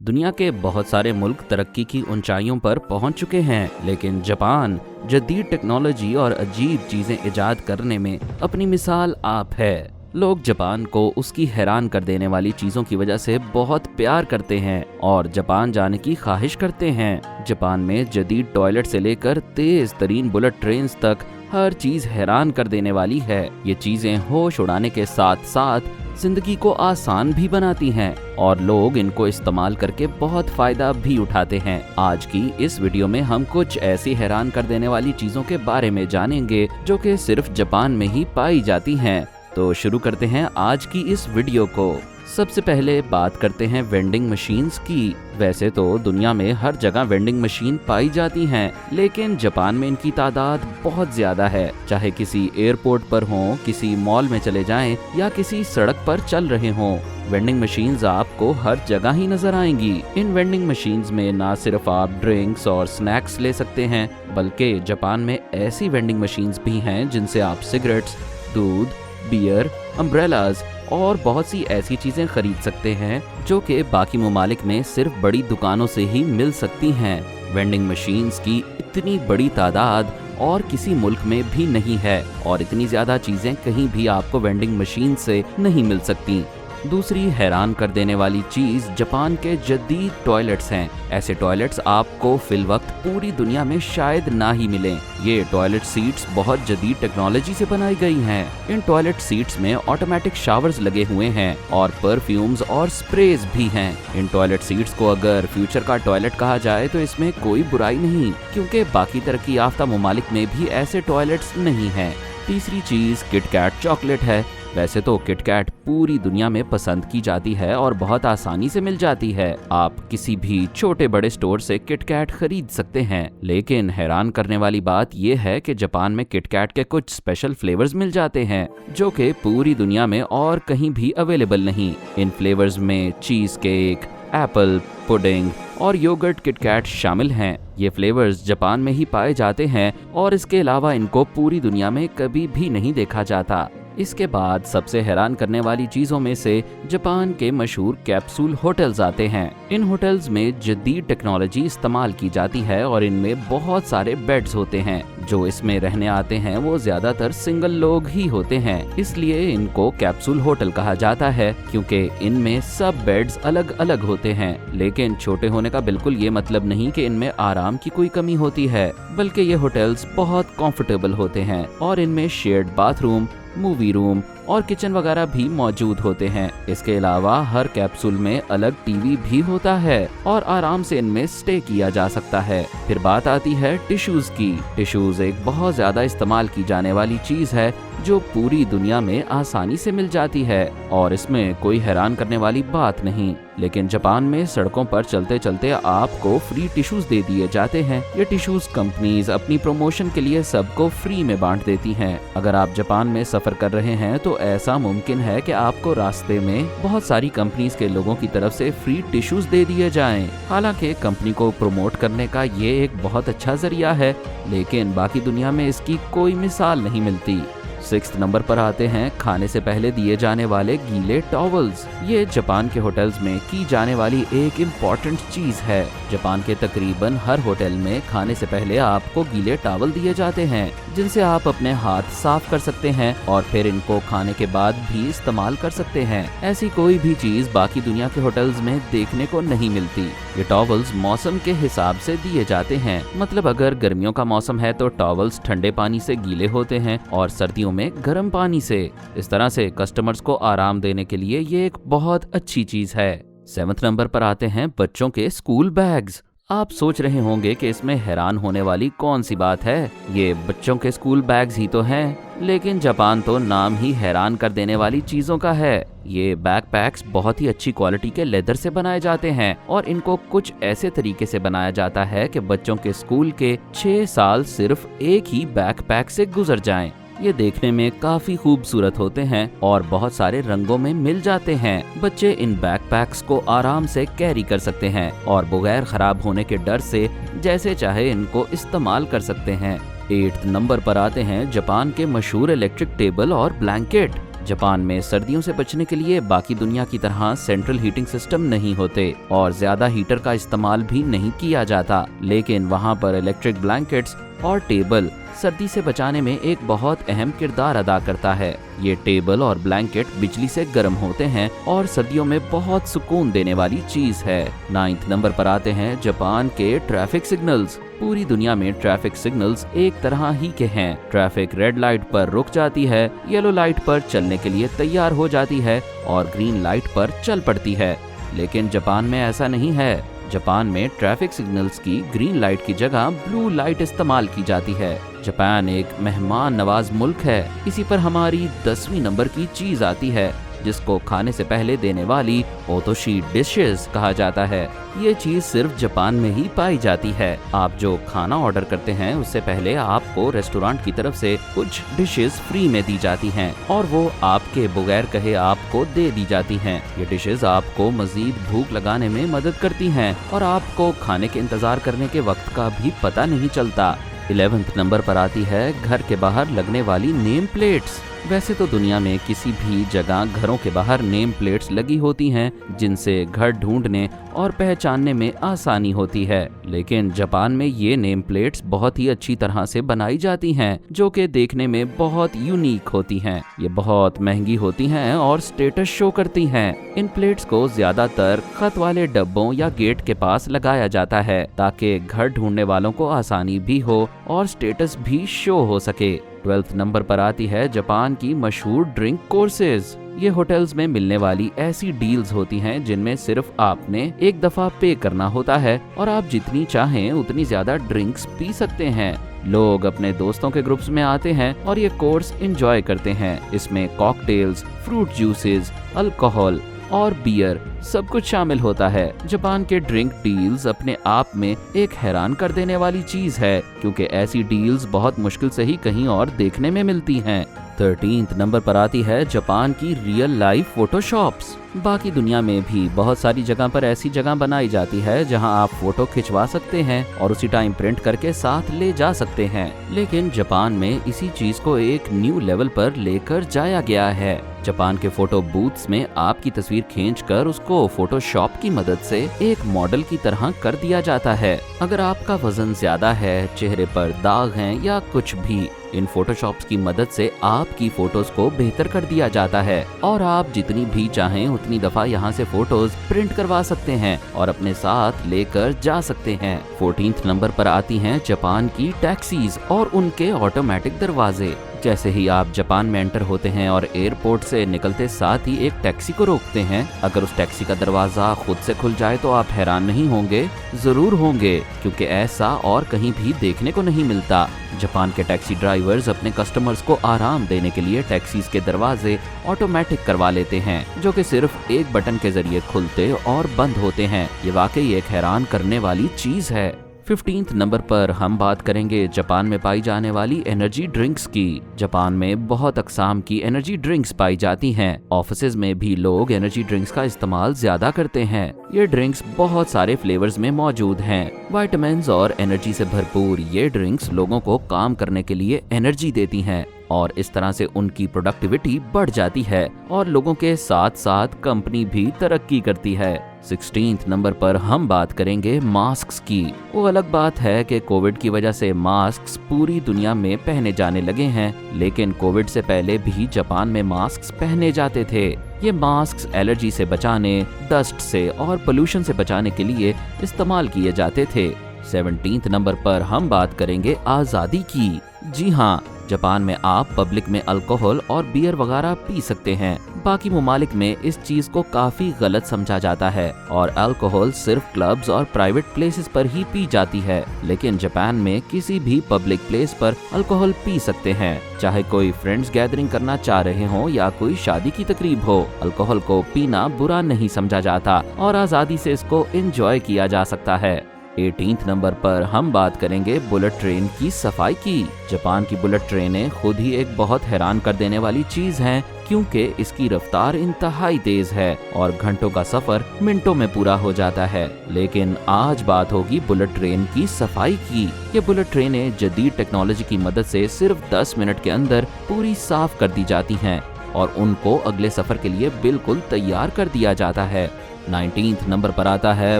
दुनिया के बहुत सारे मुल्क तरक्की की ऊंचाइयों पर पहुंच चुके हैं, लेकिन जापान जदीद टेक्नोलॉजी और अजीब चीजें इजाद करने में अपनी मिसाल आप है। लोग जापान को उसकी हैरान कर देने वाली चीज़ों की वजह से बहुत प्यार करते हैं और जापान जाने की ख्वाहिश करते हैं। जापान में जदीद टॉयलेट से लेकर तेज तरीन बुलेट ट्रेन तक हर चीज़ हैरान कर देने वाली है। ये चीज़ें होश उड़ाने के साथ साथ जिंदगी को आसान भी बनाती हैं और लोग इनको इस्तेमाल करके बहुत फायदा भी उठाते हैं। आज की इस वीडियो में हम कुछ ऐसी हैरान कर देने वाली चीज़ों के बारे में जानेंगे जो कि सिर्फ जापान में ही पाई जाती हैं। तो शुरू करते हैं आज की इस वीडियो को। सबसे पहले बात करते हैं वेंडिंग मशीन्स की। वैसे तो दुनिया में हर जगह वेंडिंग मशीन पाई जाती हैं, लेकिन जापान में इनकी तादाद बहुत ज्यादा है। चाहे किसी एयरपोर्ट पर हो, किसी मॉल में चले जाएं या किसी सड़क पर चल रहे हों, वेंडिंग मशीन्स आपको हर जगह ही नजर आएंगी। इन वेंडिंग मशीन्स में ना सिर्फ आप ड्रिंक्स और स्नैक्स ले सकते हैं, बल्कि जापान में ऐसी वेंडिंग मशीन्स भी हैं जिनसे आप सिगरेट्स, दूध, बियर, अम्ब्रेलाज और बहुत सी ऐसी चीजें खरीद सकते हैं जो कि बाकी ममालिक में सिर्फ बड़ी दुकानों से ही मिल सकती हैं। वेंडिंग मशीन्स की इतनी बड़ी तादाद और किसी मुल्क में भी नहीं है और इतनी ज्यादा चीजें कहीं भी आपको वेंडिंग मशीन से नहीं मिल सकती। दूसरी हैरान कर देने वाली चीज जापान के जदीद टॉयलेट्स हैं। ऐसे टॉयलेट्स आपको फिल वक्त पूरी दुनिया में शायद ना ही मिलें। ये टॉयलेट सीट्स बहुत जदीद टेक्नोलॉजी से बनाई गई हैं। इन टॉयलेट सीट्स में ऑटोमेटिक शावर्स लगे हुए हैं और परफ्यूम्स और स्प्रेज भी हैं। इन टॉयलेट सीट्स को अगर फ्यूचर का टॉयलेट कहा जाए तो इसमें कोई बुराई नहीं, क्योंकि बाकी तरक्की याफ्ता ममालिक में भी ऐसे टॉयलेट्स नहीं हैं। तीसरी चीज किटकैट चॉकलेट है। वैसे तो किटकैट पूरी दुनिया में पसंद की जाती है और बहुत आसानी से मिल जाती है। आप किसी भी छोटे बड़े स्टोर से किटकैट खरीद सकते हैं, लेकिन हैरान करने वाली बात यह है कि जापान में किटकैट के कुछ स्पेशल फ्लेवर्स मिल जाते हैं जो कि पूरी दुनिया में और कहीं भी अवेलेबल नहीं। इन फ्लेवर्स में चीज केक, एप्पल पुडिंग और योगर्ट किटकैट शामिल हैं। ये फ्लेवर्स जापान में ही पाए जाते हैं और इसके अलावा इनको पूरी दुनिया में कभी भी नहीं देखा जाता। इसके बाद सबसे हैरान करने वाली चीजों में से जापान के मशहूर कैप्सूल होटल्स आते हैं। इन होटल्स में जदीद टेक्नोलॉजी इस्तेमाल की जाती है और इनमें बहुत सारे बेड्स होते हैं। जो इसमें रहने आते हैं वो ज्यादातर सिंगल लोग ही होते हैं, इसलिए इनको कैप्सूल होटल कहा जाता है, क्योंकि इनमें सब बेड्स अलग अलग होते हैं। लेकिन छोटे होने का बिल्कुल ये मतलब नहीं कि इनमें आराम की कोई कमी होती है, बल्कि ये होटल्स बहुत कंफर्टेबल होते हैं और इनमें शेयर्ड बाथरूम, मूवी रूम और किचन वगैरह भी मौजूद होते हैं। इसके अलावा हर कैप्सूल में अलग टीवी भी होता है और आराम से इनमें स्टे किया जा सकता है। फिर बात आती है टिश्यूज की। टिश्यूज एक बहुत ज्यादा इस्तेमाल की जाने वाली चीज है जो पूरी दुनिया में आसानी से मिल जाती है और इसमें कोई हैरान करने वाली बात नहीं। लेकिन जापान में सड़कों पर चलते चलते आपको फ्री टिश्यूज दे दिए जाते हैं। ये टिश्यूज कंपनीज अपनी प्रमोशन के लिए सबको फ्री में बांट देती हैं। अगर आप जापान में सफर कर रहे हैं तो ऐसा मुमकिन है कि आपको रास्ते में बहुत सारी कंपनीज के लोगों की तरफ से फ्री टिश्यूज दे दिए जाएं। हालांकि कंपनी को प्रमोट करने का ये एक बहुत अच्छा जरिया है, लेकिन बाकी दुनिया में इसकी कोई मिसाल नहीं मिलती। 6 नंबर पर आते हैं खाने से पहले दिए जाने वाले गीले टॉवल्स। ये जापान के होटल्स में की जाने वाली एक इम्पॉर्टेंट चीज है। जापान के तकरीबन हर होटल में खाने से पहले आपको गीले टॉवल दिए जाते हैं जिनसे आप अपने हाथ साफ कर सकते हैं और फिर इनको खाने के बाद भी इस्तेमाल कर सकते हैं। ऐसी कोई भी चीज बाकी दुनिया के होटल्स में देखने को नहीं मिलती। ये टॉवल्स मौसम के हिसाब से दिए जाते हैं, मतलब अगर गर्मियों का मौसम है तो टॉवल्स ठंडे पानी से गीले होते हैं और सर्दियों में गर्म पानी से। इस तरह से कस्टमर्स को आराम देने के लिए ये एक बहुत अच्छी चीज है। 7 नंबर पर आते हैं बच्चों के स्कूल बैग्स। आप सोच रहे होंगे कि इसमें हैरान होने वाली कौन सी बात है, ये बच्चों के स्कूल बैग्स ही तो हैं। लेकिन जापान तो नाम ही हैरान कर देने वाली चीजों का है। ये बैकपैक्स बहुत ही अच्छी क्वालिटी के लेदर से बनाए जाते हैं और इनको कुछ ऐसे तरीके से बनाया जाता है कि बच्चों के स्कूल के 6 साल सिर्फ एक ही बैकपैक से गुजर जाएं। ये देखने में काफी खूबसूरत होते हैं और बहुत सारे रंगों में मिल जाते हैं। बच्चे इन बैकपैक्स को आराम से कैरी कर सकते हैं और बगैर खराब होने के डर से जैसे चाहे इनको इस्तेमाल कर सकते हैं। 8 नंबर पर आते हैं जापान के मशहूर इलेक्ट्रिक टेबल और ब्लैंकेट। जापान में सर्दियों से बचने के लिए बाकी दुनिया की तरह सेंट्रल हीटिंग सिस्टम नहीं होते और ज्यादा हीटर का इस्तेमाल भी नहीं किया जाता, लेकिन वहाँ पर इलेक्ट्रिक ब्लैंकेट्स और टेबल सर्दी से बचाने में एक बहुत अहम किरदार अदा करता है। ये टेबल और ब्लैंकेट बिजली से गर्म होते हैं और सर्दियों में बहुत सुकून देने वाली चीज है। 9th नंबर पर आते हैं जापान के ट्रैफिक सिग्नल्स। पूरी दुनिया में ट्रैफिक सिग्नल्स एक तरह ही के हैं। ट्रैफिक रेड लाइट पर रुक जाती है, येलो लाइट पर चलने के लिए तैयार हो जाती है और ग्रीन लाइट पर चल पड़ती है। लेकिन जापान में ऐसा नहीं है। जापान में ट्रैफिक सिग्नल्स की ग्रीन लाइट की जगह ब्लू लाइट इस्तेमाल की जाती है। जापान एक मेहमान नवाज मुल्क है। इसी पर हमारी 10वीं नंबर की चीज आती है, जिसको खाने से पहले देने वाली ओतोशी डिशेस कहा जाता है। ये चीज सिर्फ जापान में ही पाई जाती है। आप जो खाना ऑर्डर करते हैं उससे पहले आपको रेस्टोरेंट की तरफ से कुछ डिशेस फ्री में दी जाती हैं और वो आपके बगैर कहे आपको दे दी जाती हैं। ये डिशेस आपको मजीद भूख लगाने में मदद करती हैं और आपको खाने के इंतजार करने के वक्त का भी पता नहीं चलता। 11th नंबर पर आती है घर के बाहर लगने वाली नेम प्लेट्स। वैसे तो दुनिया में किसी भी जगह घरों के बाहर नेम प्लेट्स लगी होती हैं, जिनसे घर ढूंढने और पहचानने में आसानी होती है, लेकिन जापान में ये नेम प्लेट्स बहुत ही अच्छी तरह से बनाई जाती हैं, जो कि देखने में बहुत यूनिक होती हैं। ये बहुत महंगी होती हैं और स्टेटस शो करती हैं। इन प्लेट्स को ज्यादातर खत वाले डब्बों या गेट के पास लगाया जाता है, ताकि घर ढूंढने वालों को आसानी भी हो और स्टेटस भी शो हो सके। 12th नंबर पर आती है जापान की मशहूर ड्रिंक कोर्सेज। ये होटल्स में मिलने वाली ऐसी डील्स होती हैं जिनमें सिर्फ आपने एक दफा पे करना होता है और आप जितनी चाहें उतनी ज्यादा ड्रिंक्स पी सकते हैं। लोग अपने दोस्तों के ग्रुप्स में आते हैं और ये कोर्स एंजॉय करते हैं। इसमें कॉकटेल्स, फ्रूट जूसेस, अल्कोहल और बियर सब कुछ शामिल होता है। जापान के ड्रिंक डील्स अपने आप में एक हैरान कर देने वाली चीज है, क्योंकि ऐसी डील्स बहुत मुश्किल से ही कहीं और देखने में मिलती हैं। 13th नंबर पर आती है जापान की रियल लाइफ फोटोशॉप्स। बाकी दुनिया में भी बहुत सारी जगह पर ऐसी जगह बनाई जाती है जहां आप फोटो खिंचवा सकते हैं और उसी टाइम प्रिंट करके साथ ले जा सकते हैं, लेकिन जापान में इसी चीज को एक न्यू लेवल पर लेकर जाया गया है। जापान के फोटो बूथ्स में आपकी तस्वीर खींचकर उसको फोटोशॉप की मदद से एक मॉडल की तरह कर दिया जाता है। अगर आपका वजन ज्यादा है, चेहरे पर दाग हैं या कुछ भी, इन फोटोशॉप्स की मदद से आपकी फोटोज को बेहतर कर दिया जाता है और आप जितनी भी चाहें उतनी दफा यहाँ से फोटोज प्रिंट करवा सकते हैं और अपने साथ लेकर जा सकते हैं। 14th नंबर पर आती हैं जापान की टैक्सीज और उनके ऑटोमेटिक दरवाजे। जैसे ही आप जापान में एंटर होते हैं और एयरपोर्ट से निकलते साथ ही एक टैक्सी को रोकते हैं, अगर उस टैक्सी का दरवाजा खुद से खुल जाए तो आप हैरान नहीं होंगे? जरूर होंगे, क्योंकि ऐसा और कहीं भी देखने को नहीं मिलता। जापान के टैक्सी ड्राइवर्स अपने कस्टमर्स को आराम देने के लिए टैक्सीज के दरवाजे ऑटोमेटिक करवा लेते हैं, जो कि सिर्फ एक बटन के जरिए खुलते और बंद होते हैं। ये वाकई एक हैरान करने वाली चीज है। 15th नंबर पर हम बात करेंगे जापान में पाई जाने वाली एनर्जी ड्रिंक्स की। जापान में बहुत अकसाम की एनर्जी ड्रिंक्स पाई जाती हैं। ऑफिसेज में भी लोग एनर्जी ड्रिंक्स का इस्तेमाल ज्यादा करते हैं। ये ड्रिंक्स बहुत सारे फ्लेवर्स में मौजूद हैं। विटामिन्स और एनर्जी से भरपूर ये ड्रिंक्स लोगों को काम करने के लिए एनर्जी देती हैं और इस तरह से उनकी प्रोडक्टिविटी बढ़ जाती है और लोगों के साथ साथ कंपनी भी तरक्की करती है। 16th नंबर पर हम बात करेंगे मास्क की। वो अलग बात है कि कोविड की वजह से मास्क पूरी दुनिया में पहने जाने लगे हैं, लेकिन कोविड से पहले भी जापान में मास्क पहने जाते थे। ये मास्क एलर्जी से बचाने, डस्ट से और पोल्यूशन से बचाने के लिए इस्तेमाल किए जाते थे। 17th नंबर पर हम बात करेंगे आज़ादी की। जी हाँ, जापान में आप पब्लिक में अल्कोहल और बियर वगैरह पी सकते हैं। बाकी ममालिक में इस चीज को काफी गलत समझा जाता है और अल्कोहल सिर्फ क्लब्स और प्राइवेट प्लेसेस पर ही पी जाती है, लेकिन जापान में किसी भी पब्लिक प्लेस पर अल्कोहल पी सकते हैं, चाहे कोई फ्रेंड्स गैदरिंग करना चाह रहे हो या कोई शादी की तकरीब हो। अल्कोहल को पीना बुरा नहीं समझा जाता और आजादी से इसको एंजॉय किया जा सकता है। 18th नंबर पर हम बात करेंगे बुलेट ट्रेन की सफाई की। जापान की बुलेट ट्रेनें खुद ही एक बहुत हैरान कर देने वाली चीज हैं, क्योंकि इसकी रफ्तार इंतहाई तेज है और घंटों का सफर मिनटों में पूरा हो जाता है। लेकिन आज बात होगी बुलेट ट्रेन की सफाई की। ये बुलेट ट्रेनें जदीद टेक्नोलॉजी की मदद से सिर्फ 10 मिनट के अंदर पूरी साफ कर दी जाती हैं। और उनको अगले सफर के लिए बिल्कुल तैयार कर दिया जाता है। 19th नंबर पर आता है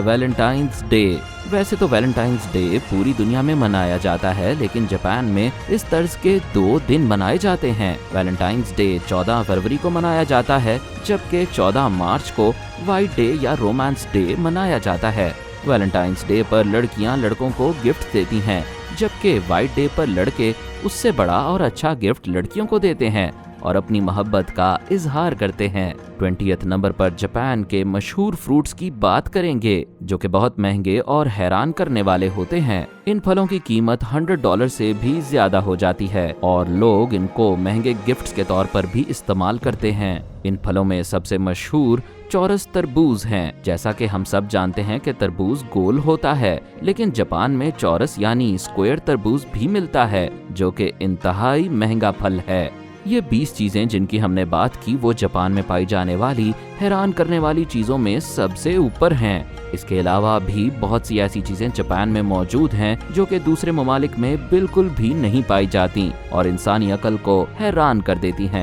वैलेंटाइंस डे। वैसे तो वैलेंटाइंस डे पूरी दुनिया में मनाया जाता है, लेकिन जापान में इस तर्ज के 2 दिन मनाए जाते हैं। वैलेंटाइंस डे 14 फरवरी को मनाया जाता है, जबकि 14 मार्च को व्हाइट डे या रोमांस डे मनाया जाता है। वैलेंटाइंस डे पर लड़कियां लड़कों को गिफ्ट देती हैं, जबकि व्हाइट डे पर लड़के उससे बड़ा और अच्छा गिफ्ट लड़कियों को देते हैं और अपनी मोहब्बत का इजहार करते हैं। 20th नंबर पर जापान के मशहूर फ्रूट्स की बात करेंगे, जो कि बहुत महंगे और हैरान करने वाले होते हैं। इन फलों की कीमत $100 से भी ज्यादा हो जाती है और लोग इनको महंगे गिफ्ट्स के तौर पर भी इस्तेमाल करते हैं। इन फलों में सबसे मशहूर चौरस तरबूज हैं। जैसा कि हम सब जानते हैं कि तरबूज गोल होता है, लेकिन जापान में चौरस यानी स्क्वायर तरबूज भी मिलता है, जो कि इंतहाई महंगा फल है। ये 20 चीजें जिनकी हमने बात की वो जापान में पाई जाने वाली हैरान करने वाली चीजों में सबसे ऊपर हैं। इसके अलावा भी बहुत सी ऐसी चीजें जापान में मौजूद हैं जो कि दूसरे ममालिक में बिल्कुल भी नहीं पाई जाती और इंसानी अकल को हैरान कर देती हैं।